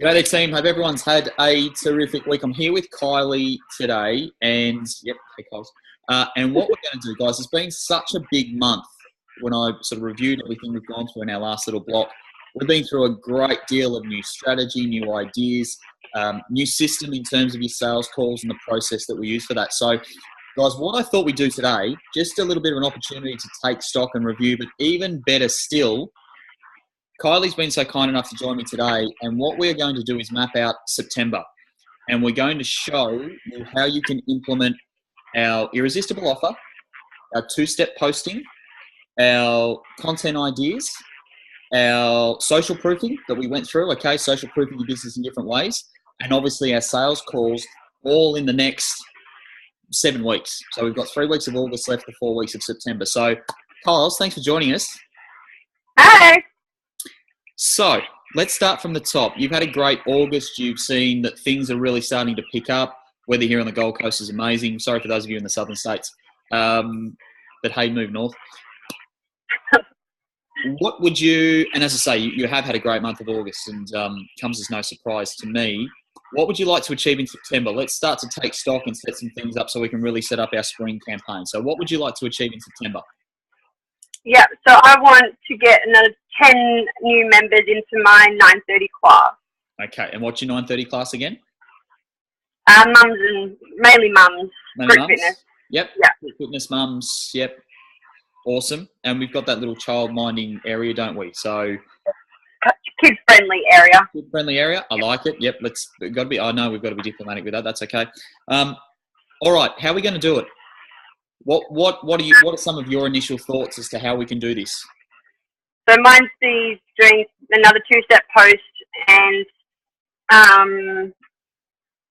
G'day there, team. Hope everyone's had a terrific week. I'm here with Kylie today, and hey, Kylie. And what we're going to do, guys, it's been such a big month. When I sort of reviewed everything we've gone through in our last little block, we've been through a great deal of new strategy, new ideas, new system in terms of your sales calls and the process that we use for that. So, guys, what I thought we'd do today, just a little bit of an opportunity to take stock and review, but even better still, Kylie's been so kind enough to join me today, and what we're going to do is map out September, and we're going to show you how you can implement our irresistible offer, our two-step posting, our content ideas, our social proofing that we went through, okay, social proofing your business in different ways, and obviously our sales calls all in the next 7 weeks. So we've got 3 weeks of August left, the 4 weeks of September. So, Kyles, thanks for joining us. Hi. So let's start from the top. You've had a great August. You've seen that things are really starting to pick up. Weather here on the Gold Coast is amazing. Sorry for those of you in the southern states. But hey, move north. What would you, and as I say, you have had a great month of August, and comes as no surprise to me. What would you like to achieve in September? Let's start to take stock and set some things up so we can really set up our spring campaign. So what would you like to achieve in September? Yeah, so I want to get another 10 new members into my 9:30 class. Okay, and what's your 9:30 class again? Mums and mainly mums. Mainly Group mums? fitness. Yep. Yeah. Group fitness mums. Yep. Awesome. And we've got that little child minding area, don't we? So Kid friendly area. kid friendly area. I like it. Yep. We've got to be. I know we've got to be diplomatic with that. That's okay. All right. How are we going to do it? What are some of your initial thoughts as to how we can do this? So mine's doing another two-step post and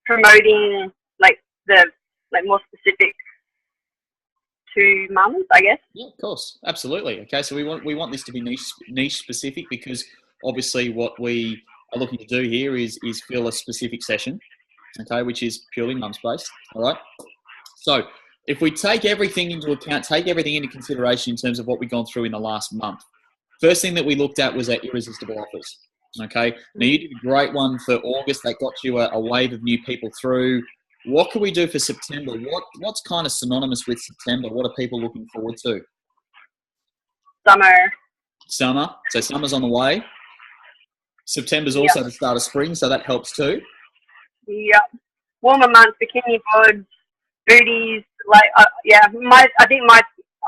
promoting more specific to mums, I guess. Yeah, of course, absolutely. Okay, so we want this to be niche specific, because obviously what we are looking to do here is fill a specific session, okay, which is purely mums based. All right. So if we take everything into account, take everything into consideration in terms of what we've gone through in the last month, first thing that we looked at was our irresistible offers. Okay. Now you did a great one for August. That got you a wave of new people through. What can we do for September? What's kind of synonymous with September? What are people looking forward to? Summer. So summer's on the way. September's also the start of spring, so that helps too. Yep. Warmer months, bikini boards, booties. I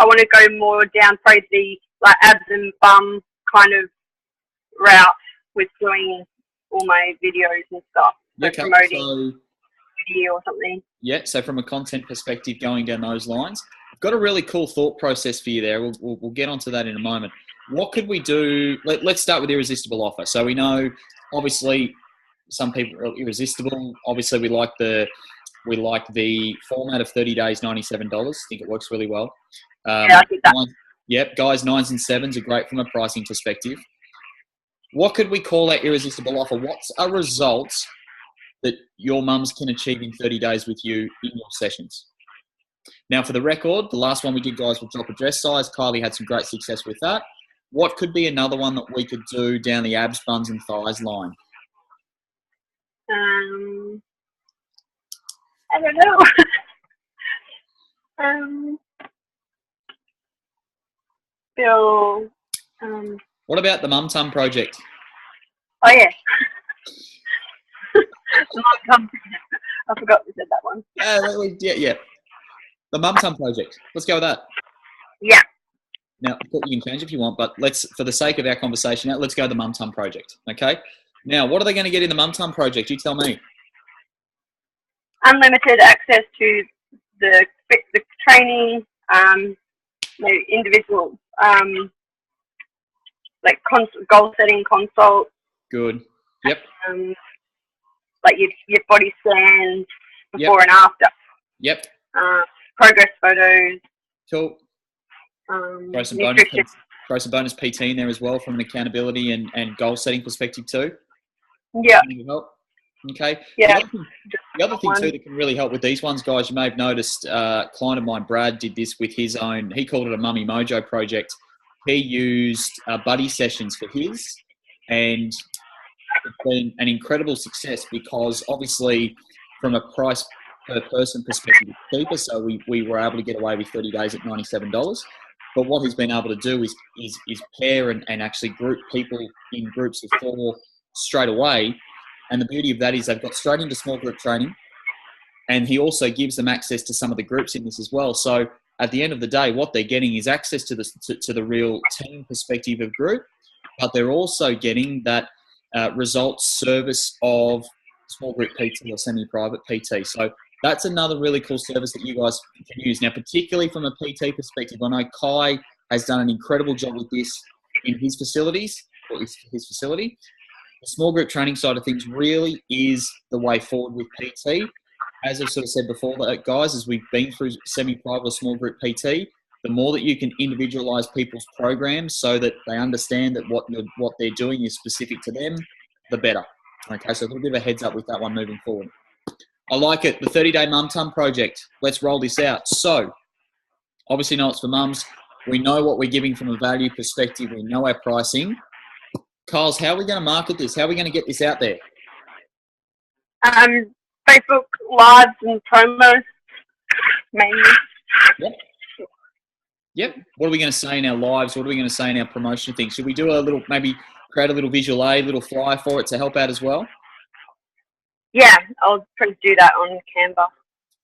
want to go more down probably the abs and bum kind of route with doing all my videos and stuff. Okay. Promoting video or something. Yeah, so from a content perspective, going down those lines. I've got a really cool thought process for you there. We'll get onto that in a moment. What could we do? Let's start with irresistible offer. So we know, obviously, some people are irresistible. Obviously, we like the format of 30 days, $97. I think it works really well. I think that. Yep, guys, 9s and 7s are great from a pricing perspective. What could we call our irresistible offer? What's a result that your mums can achieve in 30 days with you in your sessions? Now, for the record, the last one we did, guys, was drop a dress size. Kylie had some great success with that. What could be another one that we could do down the abs, buns, and thighs line? I don't know. Bill. What about the Mum Tum project? Oh, yeah. The Mum Tum project. I forgot we said that one. Yeah. The Mum Tum project. Let's go with that. Yeah. Now, you can change if you want, but for the sake of our conversation, let's go the Mum Tum project. Okay. Now, what are they going to get in the Mum Tum project? You tell me. Unlimited access to the training, individual, goal setting consult. Good. Yep. Your body scans before and after. Yep. Progress photos. Cool. Throw some bonus PT in there as well from an accountability and goal setting perspective too. Yeah. Okay. Yeah. The other thing too that can really help with these ones, guys, you may have noticed a client of mine, Brad, did this with his own. He called it a Mummy Mojo project. He used buddy sessions for his, and been an incredible success because obviously from a price per person perspective, it's cheaper. So we were able to get away with 30 days at $97. But what he's been able to do is pair and actually group people in groups of 4 straight away. And the beauty of that is they've got straight into small group training. And he also gives them access to some of the groups in this as well. So at the end of the day, what they're getting is access to the real team perspective of group, but they're also getting that results service of small group PT or semi-private PT. So that's another really cool service that you guys can use. Now, particularly from a PT perspective, I know Kai has done an incredible job with this in his facilities, or his facility. The small group training side of things really is the way forward with PT. As I've sort of said before, guys, as we've been through semi-private or small group PT, the more that you can individualize people's programs so that they understand that what they're doing is specific to them, the better. Okay, so a little bit of a heads up with that one moving forward. I like it. The 30-day Mum Tum project. Let's roll this out. So, obviously know it's for mums. We know what we're giving from a value perspective. We know our pricing. Kyles, how are we going to market this? How are we going to get this out there? Facebook lives and promos, mainly. Yep. What are we going to say in our lives? What are we going to say in our promotion thing? Should we do maybe create a little visual aid, little flyer for it to help out as well? Yeah, I'll probably do that on Canva.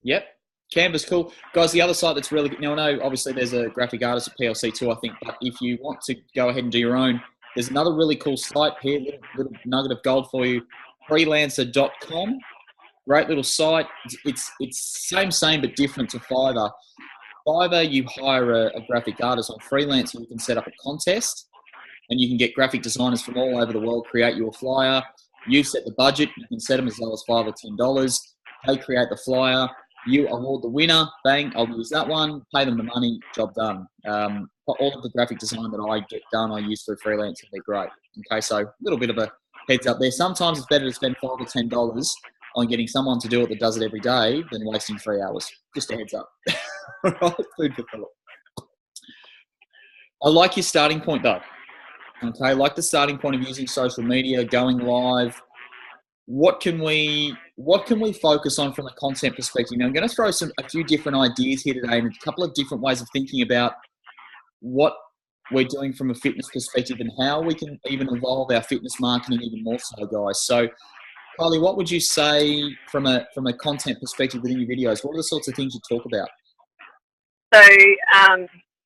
Yep. Canva's cool. Guys, the other site that's really good. Now, I know obviously there's a graphic artist at PLC too, I think, but if you want to go ahead and do your own, there's another really cool site here, little nugget of gold for you, freelancer.com. Great little site. It's same but different to Fiverr. Fiverr, you hire a graphic artist. On Freelancer, you can set up a contest and you can get graphic designers from all over the world create you a flyer. You set the budget. You can set them as low as $5 or $10. They create the flyer. You award the winner. Bang, I'll use that one. Pay them the money. Job done. All of the graphic design that I get done, I use through Freelancer. They're great. Okay, so a little bit of a heads up there. Sometimes it's better to spend $5 or $10 on getting someone to do it that does it every day than wasting 3 hours. Just a heads up. Right, food for thought. I like your starting point though. Okay, I like the starting point of using social media, going live. What can we focus on from a content perspective? Now, I'm going to throw a few different ideas here today and a couple of different ways of thinking about what we're doing from a fitness perspective and how we can even evolve our fitness marketing even more so, guys. So, Kylie, what would you say from a content perspective within your videos? What are the sorts of things you talk about? So,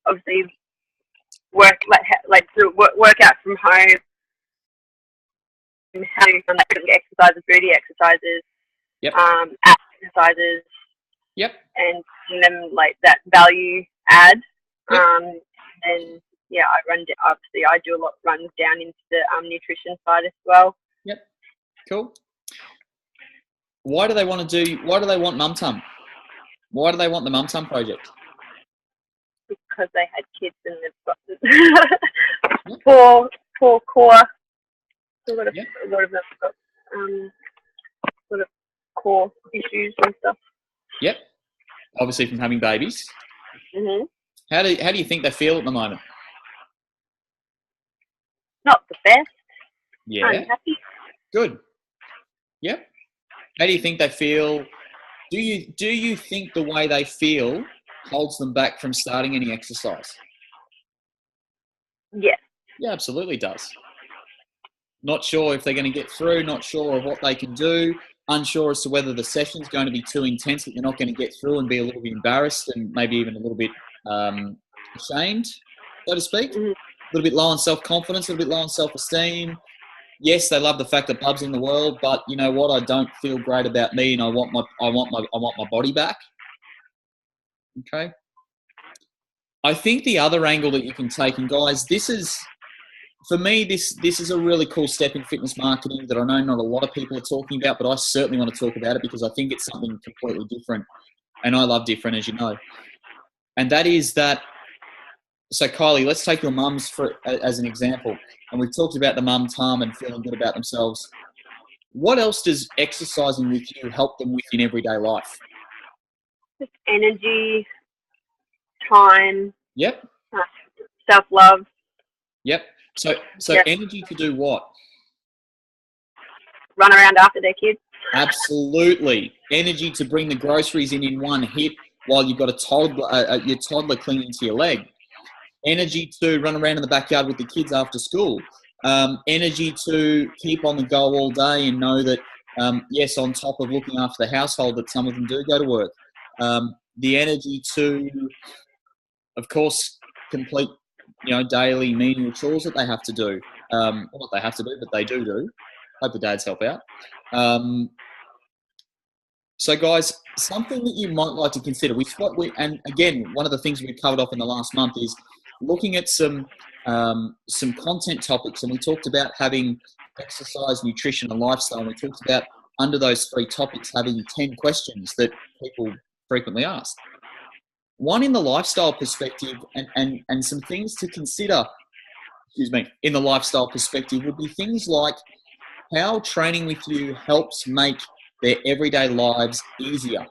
obviously, work out from home, how you can exercises, booty exercises, yep. App exercises, yep, and them like that value add. Yep. And yeah, I do a lot runs down into the nutrition side as well. Yep, cool. Why do they want Mum Tum? Why do they want the Mum Tum project? Because they had kids and they've got poor core. A lot of them have got sort of core issues and stuff. Yep. Obviously from having babies. Mhm. How do you think they feel at the moment? Not the best. Yeah. I'm happy. Good. Yep. How do you think they feel? Do you think the way they feel holds them back from starting any exercise? Yeah. Yeah, absolutely does. Not sure if they're going to get through, not sure of what they can do, unsure as to whether the session's going to be too intense that they're not going to get through and be a little bit embarrassed and maybe even a little bit ashamed, so to speak. Mm-hmm. A little bit low on self-confidence, a little bit low on self-esteem. Yes, they love the fact that Bub's in the world, but you know what? I don't feel great about me, and I want my body back. Okay. I think the other angle that you can take, and guys, this is for me. This is a really cool step in fitness marketing that I know not a lot of people are talking about, but I certainly want to talk about it because I think it's something completely different, and I love different, as you know. And that is that. So, Kylie, let's take your mums as an example. And we've talked about the Mum Tum and feeling good about themselves. What else does exercising with you help them with in everyday life? Just energy, time. Yep. Self-love. Yep. So yep. Energy to do what? run around after their kids. Absolutely. Energy to bring the groceries in one hit while you've got a toddler, your toddler clinging to your leg. Energy to run around in the backyard with the kids after school. Energy to keep on the go all day and know that, yes, on top of looking after the household, that some of them do go to work. The energy to, of course, complete, daily menial chores that they have to do. Not what they have to do, but they do. Hope the dads help out. So, guys, something that you might like to consider. And again, one of the things we covered off in the last month is looking at some content topics, and we talked about having exercise, nutrition, and lifestyle. And we talked about under those 3 topics having 10 questions that people frequently ask. One in the lifestyle perspective, and some things to consider. In the lifestyle perspective, would be things like how training with you helps make their everyday lives easier.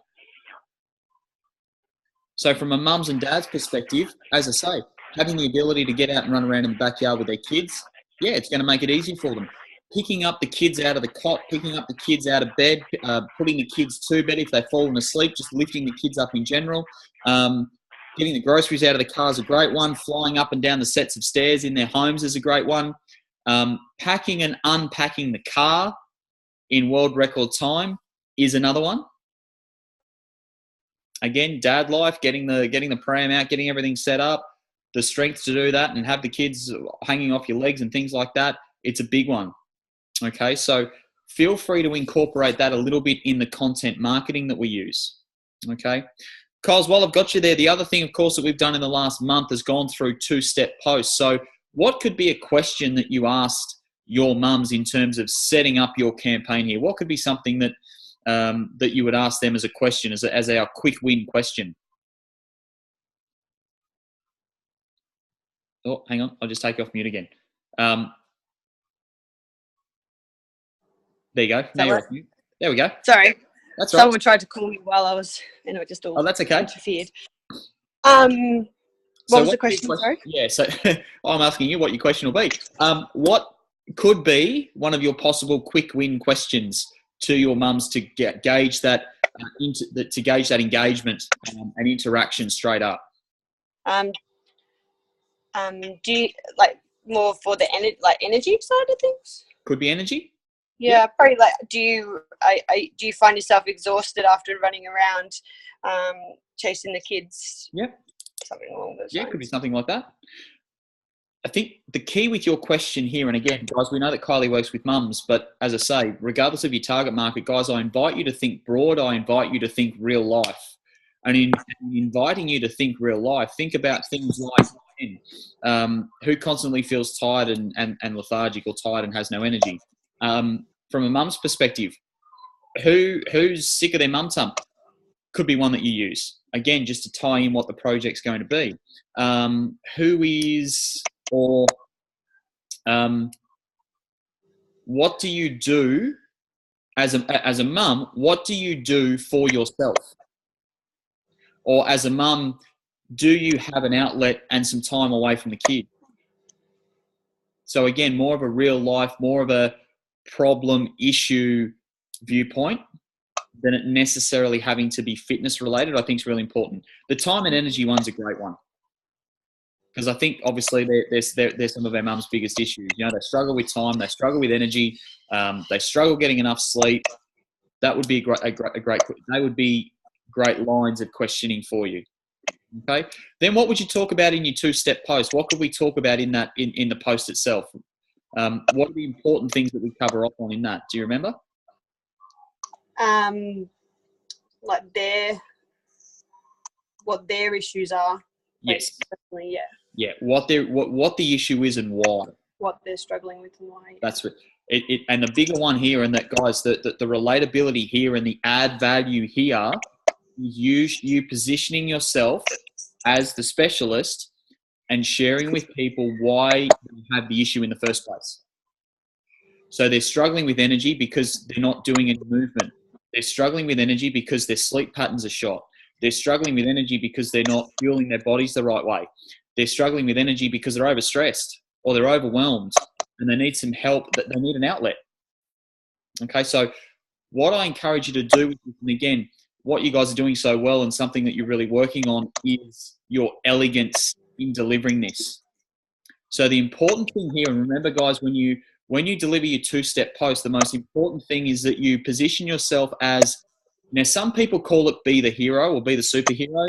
So from a mum's and dad's perspective, as I say, having the ability to get out and run around in the backyard with their kids, yeah, it's going to make it easy for them. Picking up the kids out of the cot, picking up the kids out of bed, putting the kids to bed if they've fallen asleep, just lifting the kids up in general. Getting the groceries out of the car is a great one. Flying up and down the sets of stairs in their homes is a great one. Packing and unpacking the car in world record time is another one. Again, dad life, getting the pram out, getting everything set up, the strength to do that and have the kids hanging off your legs and things like that, it's a big one. Okay, so feel free to incorporate that a little bit in the content marketing that we use. Okay, Kyles, while I've got you there, the other thing, of course, that we've done in the last month has gone through 2-step posts. So what could be a question that you asked your mums in terms of setting up your campaign here? What could be something that that you would ask them as a question, as our quick win question? Oh, hang on. I'll just take you off mute again. There you go. Now you're off mute. There we go. Sorry. That's right. Someone tried to call me while I was, just all that's okay. interfered. What was the question? Sorry? Yeah, so I'm asking you what your question will be. What could be one of your possible quick win questions to your mums to gauge that engagement and interaction straight up? Do you like more for the energy side of things? Could be energy. Yeah, probably. Like, do you find yourself exhausted after running around, chasing the kids? Yeah. Something along those lines. Yeah, it could be something like that. I think the key with your question here, and again, guys, we know that Kylie works with mums, but as I say, regardless of your target market, guys, I invite you to think broad. I invite you to think real life. And in inviting you to think real life, think about things like who constantly feels tired and lethargic or tired and has no energy. From a mum's perspective, who's sick of their mum tum? Could be one that you use. Again, just to tie in what the project's going to be. What do you do as a mum? What do you do for yourself? Or as a mum, do you have an outlet and some time away from the kid? So again, more of a real life, more of a problem issue viewpoint than it necessarily having to be fitness related, I think is really important. The time and energy one's a great one. Because I think obviously they're some of our mum's biggest issues. They struggle with time, they struggle with energy, they struggle getting enough sleep. That would be a great. They would be great lines of questioning for you. Okay. Then what would you talk about in your 2-step post? What could we talk about in that in the post itself? What are the important things that we cover off on in that? Do you remember? Like what their issues are. Yes. Definitely, yeah. Yeah. What the issue is and why. What they're struggling with and why. Yeah. That's what it. And the bigger one here, and that guys, the relatability here and the add value here is you positioning yourself as the specialist and sharing with people why you have the issue in the first place. So they're struggling with energy because they're not doing any movement. They're struggling with energy because their sleep patterns are shot. They're struggling with energy because they're not fueling their bodies the right way. They're struggling with energy because they're overstressed or they're overwhelmed and they need some help, that they need an outlet. Okay, so what I encourage you to do, and again, what you guys are doing so well and something that you're really working on is your elegance in delivering this. So the important thing here, and remember guys, when you deliver your two-step post, the most important thing is that you position yourself as, now some people call it be the hero or be the superhero.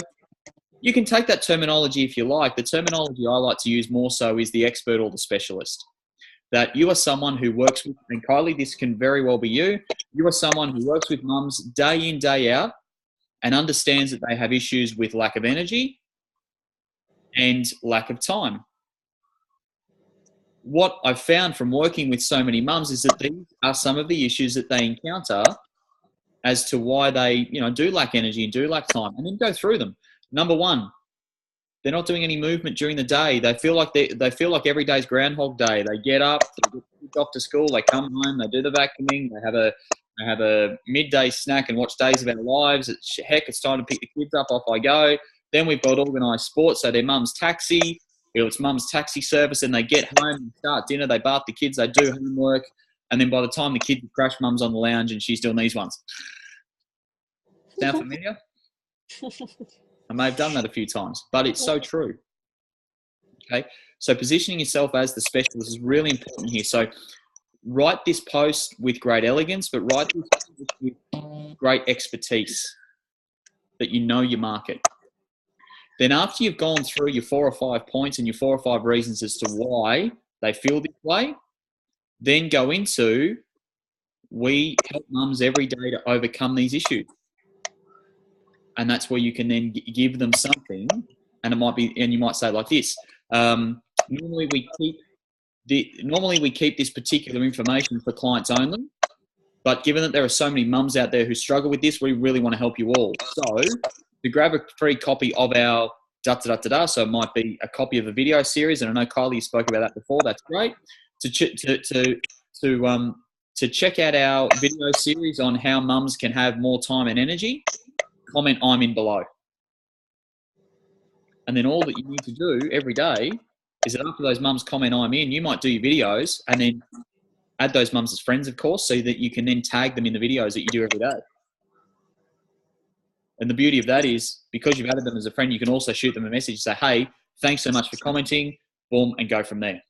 You can take that terminology if you like. The terminology I like to use more so is the expert or the specialist. That you are someone who works with, and Kylie, this can very well be you. You are someone who works with mums day in, day out and understands that they have issues with lack of energy and lack of time. What I've found from working with so many mums is that these are some of the issues that they encounter as to why they, do lack energy and do lack time, and then go through them. Number one, they're not doing any movement during the day. They feel like they feel like every day's Groundhog Day. They get up, they get off to school, they come home, they do the vacuuming, they have a midday snack and watch Days of Our Lives. It's time to pick the kids up. Off I go. Then we've got organised sports, so their mum's taxi. It's mum's taxi service, and they get home and start dinner. They bath the kids, they do homework, and then by the time the kids crash, mum's on the lounge and she's doing these ones. Sound familiar? I may have done that a few times, but it's so true. Okay, so positioning yourself as the specialist is really important here. So write this post with great elegance, but write this post with great expertise, that you know your market. Then after you've gone through your 4 or 5 points and your 4 or 5 reasons as to why they feel this way, then go into, we help mums every day to overcome these issues. And that's where you can then give them something, and it might be, and you might say like this, normally we keep this particular information for clients only, but given that there are so many mums out there who struggle with this, we really want to help you all. So to grab a free copy of our so it might be a copy of a video series, and I know Kylie, you spoke about that before. That's great. To check out our video series on how mums can have more time and energy, comment I'm in below. And then all that you need to do every day is that after those mums comment I'm in, you might do your videos and then add those mums as friends, of course, so that you can then tag them in the videos that you do every day. And the beauty of that is, because you've added them as a friend, you can also shoot them a message, say, hey, thanks so much for commenting, boom, and go from there.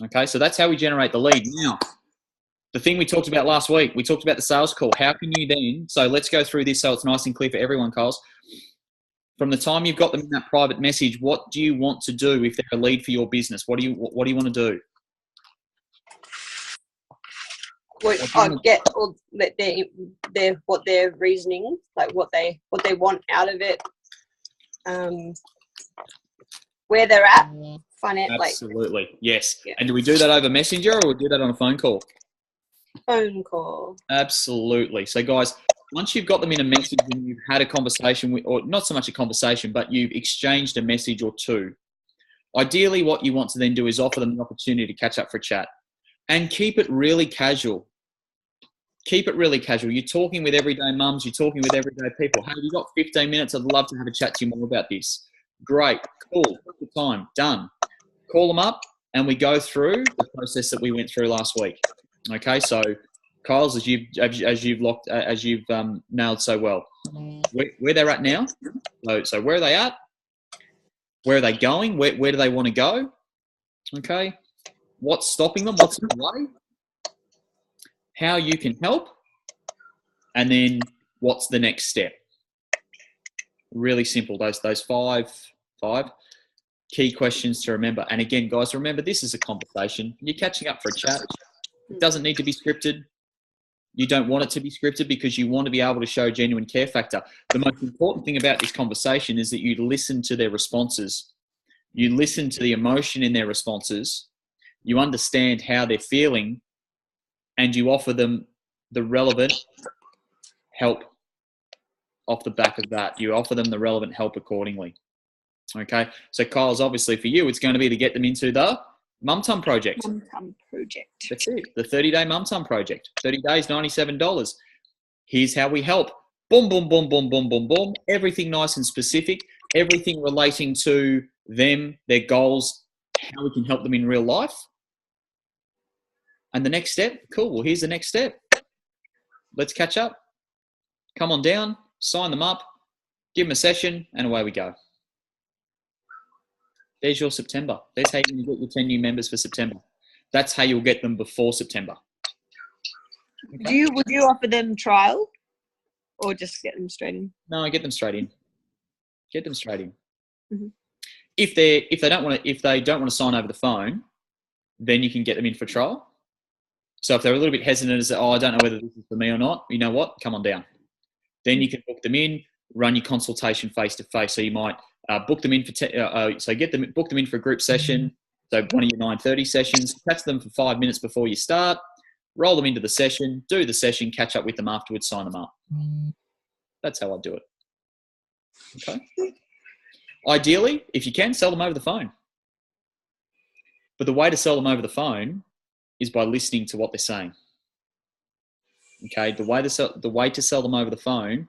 Okay, so that's how we generate the lead. Now, the thing we talked about last week, we talked about the sales call. How can you then, so let's go through this so it's nice and clear for everyone, Kyles. From the time you've got them in that private message, what do you want to do if they're a lead for your business? What do you want to do? I get all what their reasoning, like what they want out of it, where they're at, find out. Absolutely, yes. Yeah. And do we do that over Messenger or we do that on a phone call? Phone call. Absolutely. So guys, once you've got them in a message and you've had a conversation with, or not so much a conversation, but you've exchanged a message or two, ideally what you want to then do is offer them an opportunity to catch up for a chat. And keep it really casual. Keep it really casual. You're talking with everyday mums. You're talking with everyday people. Hey, you've got 15 minutes. I'd love to have a chat to you more about this. Great. Cool. Good time. Done. Call them up and we go through the process that we went through last week. Okay. So, Kyles, as you've nailed so well, where they're at now. So where are they at? Where are they going? Where do they want to go? Okay. What's stopping them? What's in the way? How you can help, and then what's the next step? Really simple. Those five key questions to remember. And again, guys, remember this is a conversation. You're catching up for a chat. It doesn't need to be scripted. You don't want it to be scripted because you want to be able to show genuine care factor. The most important thing about this conversation is that you listen to their responses. You listen to the emotion in their responses. You understand how they're feeling, and you offer them the relevant help off the back of that. You offer them the relevant help accordingly. Okay. So Kyle's, obviously for you, it's going to be to get them into the Mum Tum Project. Mum Tum Project. That's it. The 30-day Mum Tum Project. 30 days, $97. Here's how we help. Boom, boom, boom, boom, boom, boom, boom. Everything nice and specific. Everything relating to them, their goals, how we can help them in real life. And the next step, cool. Well, here's the next step. let's catch up. Come on down, sign them up, give them a session, and away we go. There's your September. There's how you get your 10 new members for September. That's how you'll get them before September. Okay. Would you offer them trial or just get them straight in? No, get them straight in. Get them straight in. Mm-hmm. If they don't want to sign over the phone, then you can get them in for trial. So if they're a little bit hesitant as, I don't know whether this is for me or not, you know what? Come on down. Then you can book them in, run your consultation face to face. So you might book them in for book them in for a group session. So one of your 9:30 sessions, catch them for 5 minutes before you start, roll them into the session, do the session, catch up with them afterwards, sign them up. That's how I do it. Okay. Ideally, if you can, sell them over the phone. But the way to sell them over the phone is by listening to what they're saying. Okay, the way to sell them over the phone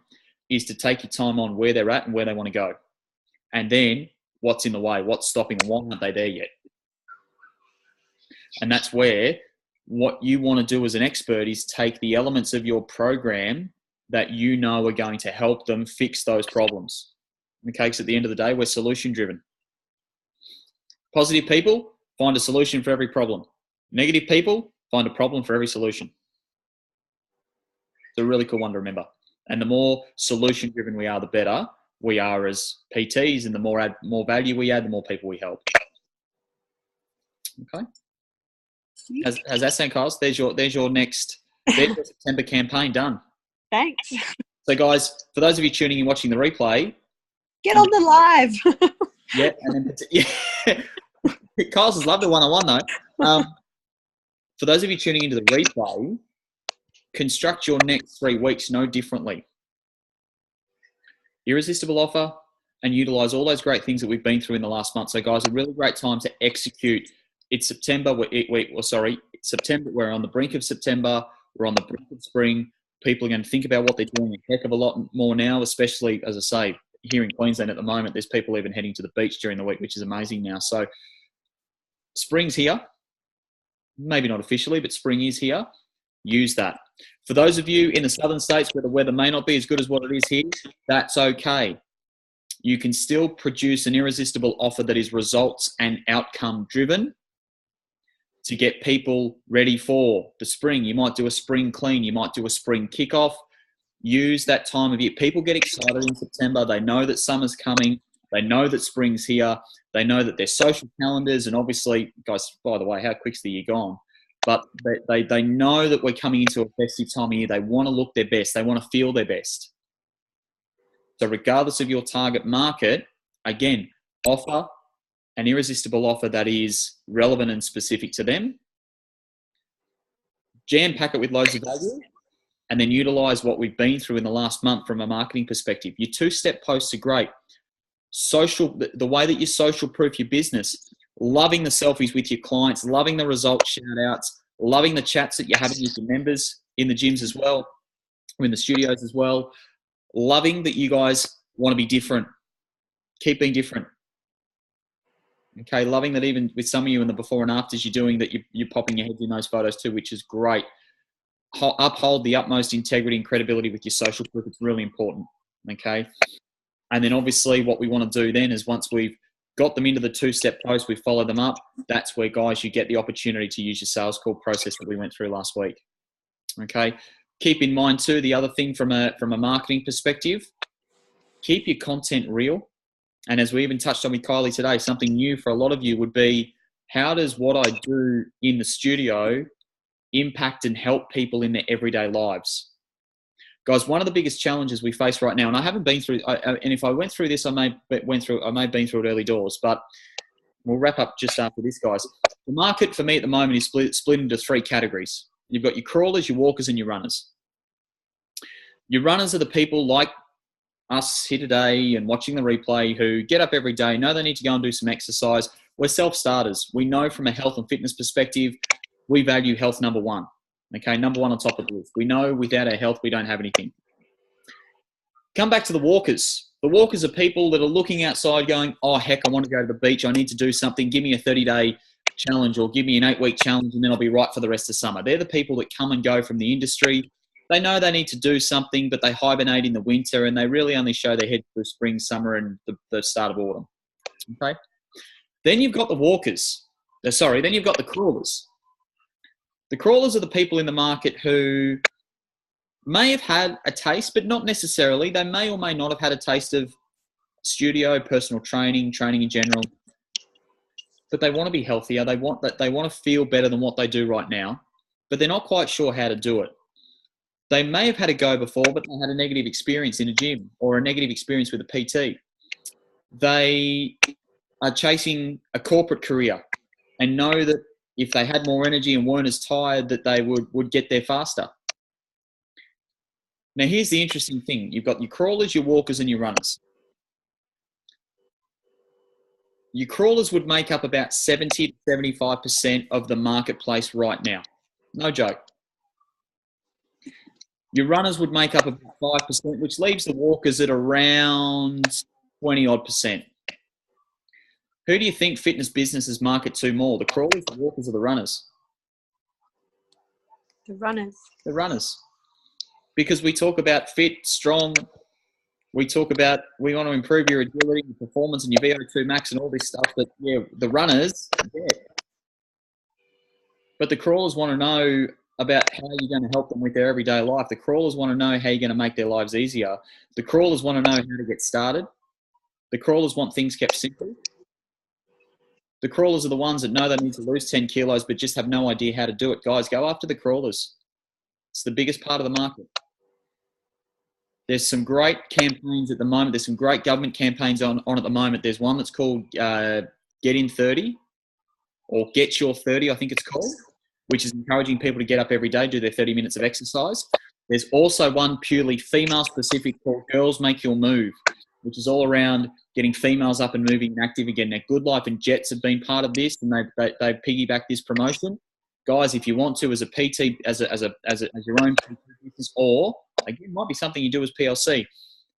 is to take your time on where they're at and where they want to go. And then what's in the way, what's stopping them, why aren't they there yet? And that's where what you want to do as an expert is take the elements of your program that you know are going to help them fix those problems. Okay, because at the end of the day, we're solution driven. Positive people find a solution for every problem. Negative people find a problem for every solution. It's a really cool one to remember. And the more solution driven we are, the better we are as PTs, and the more value we add, the more people we help. Okay. Has that sound, Kyles? There's your next September campaign done. Thanks. So guys, for those of you tuning in, watching the replay, get on the live. Yeah, and then Kyles has loved the one-on-one though. For those of you tuning into the replay, construct your next 3 weeks no differently. Irresistible offer, and utilize all those great things that we've been through in the last month. So guys, a really great time to execute. It's September. September. We're on the brink of September. We're on the brink of spring. People are going to think about what they're doing a heck of a lot more now, especially, as I say, here in Queensland at the moment, there's people even heading to the beach during the week, which is amazing now. So spring's here. Maybe not officially, but spring is here. Use that. For those of you in the southern states where the weather may not be as good as what it is here, that's okay. You can still produce an irresistible offer that is results and outcome driven to get people ready for the spring. You might do a spring clean. You might do a spring kickoff. Use that time of year. People get excited in September. They know that summer's coming. They know that spring's here. They know that their social calendars, and obviously, guys, by the way, how quick's the year gone? But they know that we're coming into a festive time of year. They want to look their best. They want to feel their best. So regardless of your target market, again, offer an irresistible offer that is relevant and specific to them. Jam pack it with loads of value, and then utilize what we've been through in the last month from a marketing perspective. Your 2-step posts are great. Social, the way that you social proof your business, loving the selfies with your clients, loving the results shout outs, loving the chats that you're having with your members in the gyms as well, or in the studios as well, loving that you guys want to be different. Keep being different. Okay, loving that even with some of you in the before and afters you're doing that, you're popping your heads in those photos too, which is great. Uphold the utmost integrity and credibility with your social proof. It's really important. Okay. And then obviously what we want to do then is once we've got them into the 2-step post, we follow them up. That's where, guys, you get the opportunity to use your sales call process that we went through last week. Okay. Keep in mind too, the other thing from a marketing perspective, keep your content real. And as we even touched on with Kylie today, something new for a lot of you would be, how does what I do in the studio impact and help people in their everyday lives? Guys, one of the biggest challenges we face right now, and I haven't been through, and if I went through this, I may have been through it early doors, but we'll wrap up just after this, guys. The market for me at the moment is split into 3 categories. You've got your crawlers, your walkers, and your runners. Your runners are the people like us here today and watching the replay who get up every day, know they need to go and do some exercise. We're self-starters. We know from a health and fitness perspective, we value health number 1. Okay, number 1 on top of the list. We know without our health, we don't have anything. Come back to the walkers. The walkers are people that are looking outside going, oh, heck, I want to go to the beach. I need to do something. Give me a 30-day challenge or give me an 8-week challenge and then I'll be right for the rest of summer. They're the people that come and go from the industry. They know they need to do something, but they hibernate in the winter, and they really only show their head through spring, summer, and the start of autumn. Okay. Then you've got the walkers. Then you've got the crawlers. The crawlers are the people in the market who may have had a taste, but not necessarily. They may or may not have had a taste of studio, personal training in general. But they want to be healthier. They want to feel better than what they do right now, but they're not quite sure how to do it. They may have had a go before, but they had a negative experience in a gym or a negative experience with a PT. They are chasing a corporate career and know that if they had more energy and weren't as tired, that they would get there faster. Now, here's the interesting thing. You've got your crawlers, your walkers, and your runners. Your crawlers would make up about 70 to 75% of the marketplace right now. No joke. Your runners would make up about 5%, which leaves the walkers at around 20-odd%. Who do you think fitness businesses market to more, the crawlers, the walkers, or the runners? The runners. The runners. Because we talk about fit, strong. We talk about we want to improve your agility, your performance, and your VO2 max and all this stuff. But yeah, the runners, yeah. But the crawlers want to know about how you're going to help them with their everyday life. The crawlers want to know how you're going to make their lives easier. The crawlers want to know how to get started. The crawlers want things kept simple. The crawlers are the ones that know they need to lose 10 kilos but just have no idea how to do it. Guys, go after the crawlers. It's the biggest part of the market. There's some great campaigns at the moment. There's some great government campaigns on at the moment. There's one that's called Get In 30 or Get Your 30, I think it's called, which is encouraging people to get up every day, do their 30 minutes of exercise. There's also one purely female-specific called Girls Make Your Move, which is all around getting females up and moving and active again. Now, Good Life and Jets have been part of this, and they piggyback this promotion. Guys, if you want to, as a PT, as your own PT business, or again, might be something you do as PLC.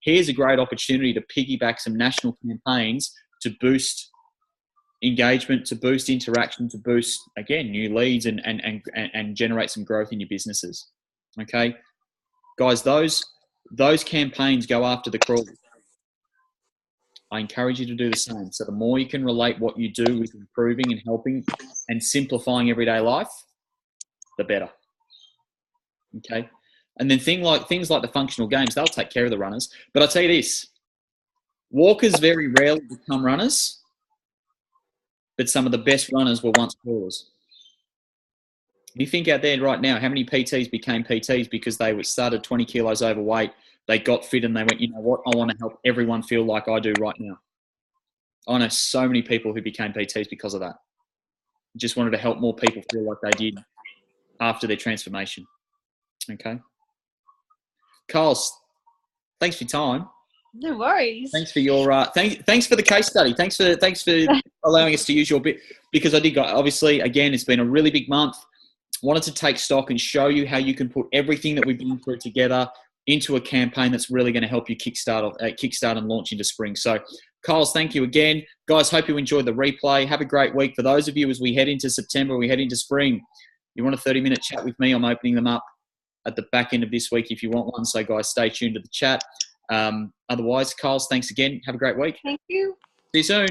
Here's a great opportunity to piggyback some national campaigns to boost engagement, to boost interaction, to boost again new leads and generate some growth in your businesses. Okay, guys, those campaigns go after the crawlers. I encourage you to do the same. So the more you can relate what you do with improving and helping and simplifying everyday life, the better. Okay. And then things like the functional games, they'll take care of the runners. But I'll tell you this, walkers very rarely become runners, but some of the best runners were once crawlers. You think out there right now, how many PTs became PTs because they started 20 kilos overweight, they got fit and they went, you know what, I want to help everyone feel like I do right now. I know so many people who became PTs because of that. Just wanted to help more people feel like they did after their transformation. Okay. Kyle, thanks for your time. No worries. Thanks for your thanks for the case study. Thanks for allowing us to use your bit, because I did go, obviously, again, it's been a really big month. Wanted to take stock and show you how you can put everything that we've been through together into a campaign that's really going to help you kickstart and launch into spring. So, Kyles, thank you again. Guys, hope you enjoyed the replay. Have a great week. For those of you, as we head into September, we head into spring, you want a 30-minute chat with me, I'm opening them up at the back end of this week if you want one. So, guys, stay tuned to the chat. Otherwise, Kyles, thanks again. Have a great week. Thank you. See you soon.